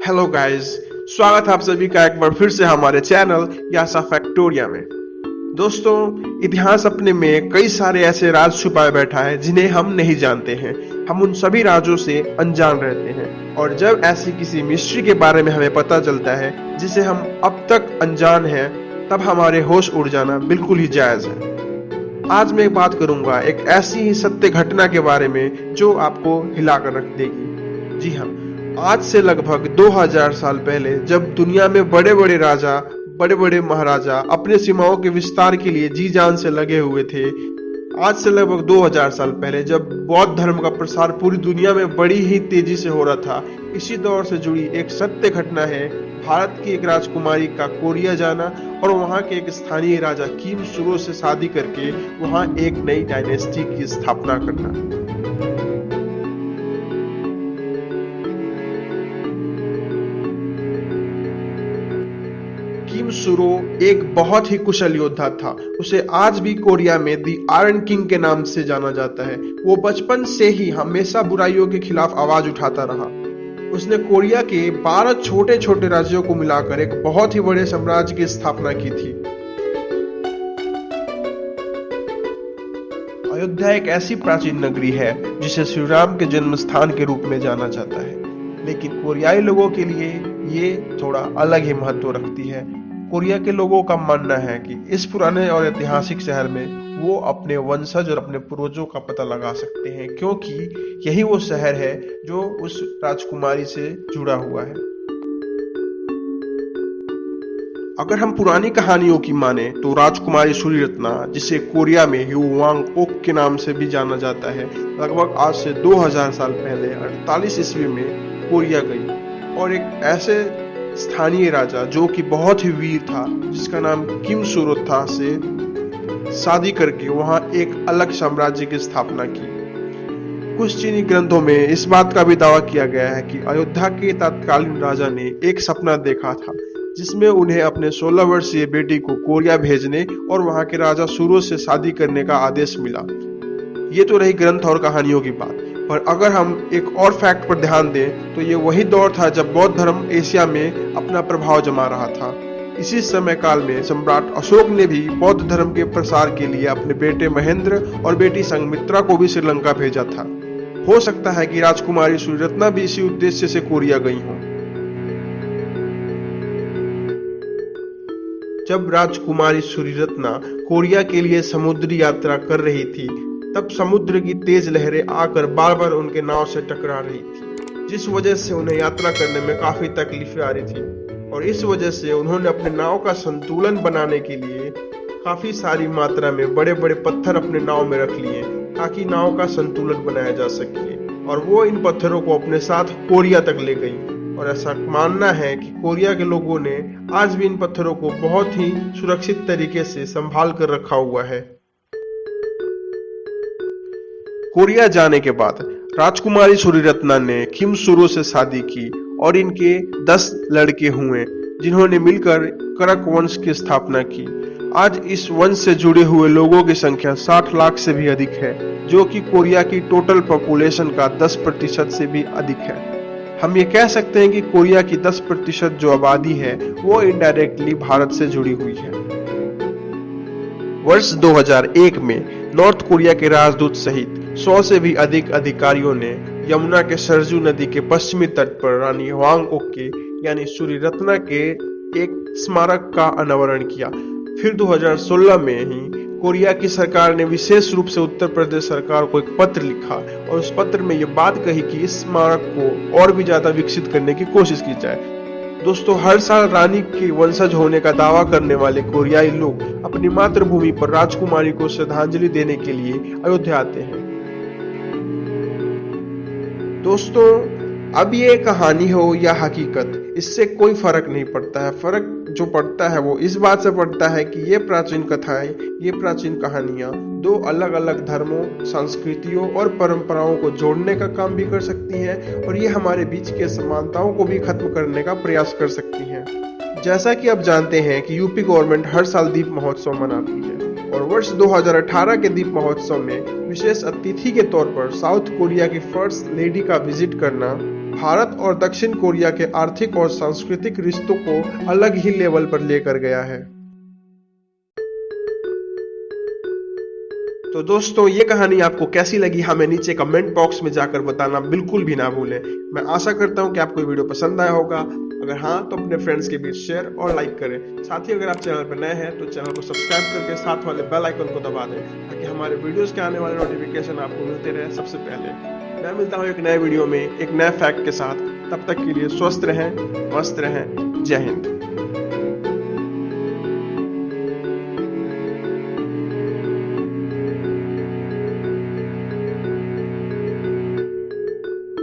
Hello guys, स्वागत है आप सभी का एक बार फिर से हमारे चैनल यासा फैक्टोरिया में। दोस्तों, इतिहास अपने में कई सारे ऐसे राज छुपाए बैठा है जिन्हें हम नहीं जानते हैं। हम उन सभी राजों से अनजान रहते हैं और जब ऐसी किसी मिस्ट्री के बारे में हमें पता चलता है जिसे हम अब तक अनजान हैं, तब हमारे होश उड़ जाना बिल्कुल ही जायज है। आज मैं बात करूंगा एक ऐसी ही सत्य घटना के बारे में जो आपको हिलाकर रख देगी। जी हाँ, आज से लगभग 2000 साल पहले जब दुनिया में बड़े बड़े राजा, बड़े बड़े महाराजा अपने सीमाओं के विस्तार के लिए जी जान से लगे हुए थे, आज से लगभग 2000 साल पहले जब बौद्ध धर्म का प्रसार पूरी दुनिया में बड़ी ही तेजी से हो रहा था, इसी दौर से जुड़ी एक सत्य घटना है भारत की एक राजकुमारी का कोरिया जाना और वहां के एक स्थानीय राजा किम सुरो से शादी करके वहां एक नई डायनेस्टी की स्थापना करना। किम सुरो एक बहुत ही कुशल योद्धा था। उसे आज भी कोरिया में दी आयरन किंग के नाम से जाना जाता है। वो बचपन से ही हमेशा बुराइयों के खिलाफ आवाज उठाता रहा। उसने कोरिया के 12 छोटे छोटे राज्यों को मिलाकर एक बहुत ही बड़े साम्राज्य की स्थापना की थी। अयोध्या एक ऐसी प्राचीन नगरी है जिसे श्री राम के जन्म स्थान के रूप में जाना जाता है, लेकिन कोरियाई लोगों के लिए ये थोड़ा अलग ही महत्व रखती है। कोरिया के लोगों का मानना है कि इस पुराने और ऐतिहासिक शहर में वो अपने वंशज और अपने पूर्वजों का पता लगा सकते हैं, क्योंकि यही वो शहर है जो उस राजकुमारी से जुड़ा हुआ है। अगर हम पुरानी कहानियों की माने तो राजकुमारी सूर्यरत्ना, जिसे कोरिया में ह्यूवांग ओक के नाम से भी जाना जाता है, लगभग आज से 2000 साल पहले 48 ईस्वी में कोरिया गई और एक ऐसे स्थानीय राजा जो कि बहुत ही वीर था, जिसका नाम किम सुरो था, से शादी करके वहां एक अलग साम्राज्य की स्थापना की। कुछ चीनी ग्रंथों में इस बात का भी दावा किया गया है कि अयोध्या के तत्कालीन राजा ने एक सपना देखा था जिसमें उन्हें अपने 16 वर्षीय बेटी को कोरिया भेजने और वहां के राजा सुरो से शादी करने का आदेश मिला। ये तो रही ग्रंथ और कहानियों की बात, पर अगर हम एक और फैक्ट पर ध्यान दें तो ये वही दौर था जब बौद्ध धर्म एशिया में अपना प्रभाव जमा रहा था। इसी समय काल में सम्राट अशोक ने भी बौद्ध धर्म के प्रसार के लिए अपने बेटे महेंद्र और बेटी संघमित्रा को भी श्रीलंका भेजा था। हो सकता है कि राजकुमारी सूर्यरत्ना भी इसी उद्देश्य से कोरिया गई हो। जब राजकुमारी सूर्यरत्ना कोरिया के लिए समुद्री यात्रा कर रही थी, तब समुद्र की तेज लहरें आकर बार बार उनके नाव से टकरा रही थी, जिस वजह से उन्हें यात्रा करने में काफी तकलीफें आ रही थी। और इस वजह से उन्होंने अपने नाव का संतुलन बनाने के लिए काफी सारी मात्रा में बड़े बड़े पत्थर अपने नाव में रख लिए ताकि नाव का संतुलन बनाया जा सके, और वो इन पत्थरों को अपने साथ कोरिया तक ले गई। और ऐसा मानना है कि कोरिया के लोगों ने आज भी इन पत्थरों को बहुत ही सुरक्षित तरीके से संभाल कर रखा हुआ है। कोरिया जाने के बाद राजकुमारी सूर्यरत्ना ने किम सुरो से शादी की और इनके 10 लड़के हुए, जिन्होंने मिलकर करक वंश की स्थापना की। आज इस वंश से जुड़े हुए लोगों की संख्या 60 लाख से भी अधिक है, जो कि कोरिया की टोटल पॉपुलेशन का 10% से भी अधिक है। हम ये कह सकते हैं कि कोरिया की 10% जो आबादी है वो इनडायरेक्टली भारत से जुड़ी हुई है। वर्ष 2001 में नॉर्थ कोरिया के राजदूत सहित 100 से भी अधिक अधिकारियों ने यमुना के सरजू नदी के पश्चिमी तट पर रानी ह्वांग ओक के यानी सूर्यरत्ना के एक स्मारक का अनावरण किया। फिर 2016 में ही कोरिया की सरकार ने विशेष रूप से उत्तर प्रदेश सरकार को एक पत्र लिखा और उस पत्र में ये बात कही कि इस स्मारक को और भी ज्यादा विकसित करने की कोशिश की जाए। दोस्तों, हर साल रानी के वंशज होने का दावा करने वाले कोरियाई लोग अपनी मातृभूमि पर राजकुमारी को श्रद्धांजलि देने के लिए अयोध्या आते हैं। दोस्तों, अब ये कहानी हो या हकीकत, इससे कोई फर्क नहीं पड़ता है। फर्क जो पड़ता है वो इस बात से पड़ता है कि ये प्राचीन कथाएं, ये प्राचीन कहानियां दो अलग अलग धर्मों, संस्कृतियों और परंपराओं को जोड़ने का काम भी कर सकती हैं और ये हमारे बीच के समानताओं को भी खत्म करने का प्रयास कर सकती हैं। जैसा कि आप जानते हैं कि यूपी गवर्नमेंट हर साल दीप महोत्सव मनाती है और वर्ष 2018 के दीप महोत्सव में विशेष अतिथि के तौर पर साउथ कोरिया की फर्स्ट लेडी का विजिट करना भारत और दक्षिण कोरिया के आर्थिक और सांस्कृतिक रिश्तों को अलग ही लेवल पर लेकर गया है। तो दोस्तों, ये कहानी आपको कैसी लगी हमें नीचे कमेंट बॉक्स में जाकर बताना बिल्कुल भी ना भूलें। मैं आशा करता हूं कि आपको ये वीडियो पसंद आया होगा। अगर हाँ तो अपने फ्रेंड्स के बीच शेयर और लाइक करें। साथ ही अगर आप चैनल पर नए हैं तो चैनल को सब्सक्राइब करके साथ वाले बेल आइकन को दबा दें, ताकि हमारे वीडियोस के आने वाले नोटिफिकेशन आपको मिलते रहे सबसे पहले। मैं मिलता हूँ एक नए वीडियो में एक नए फैक्ट के साथ। तब तक के लिए स्वस्थ रहें, मस्त रहें। जय हिंद।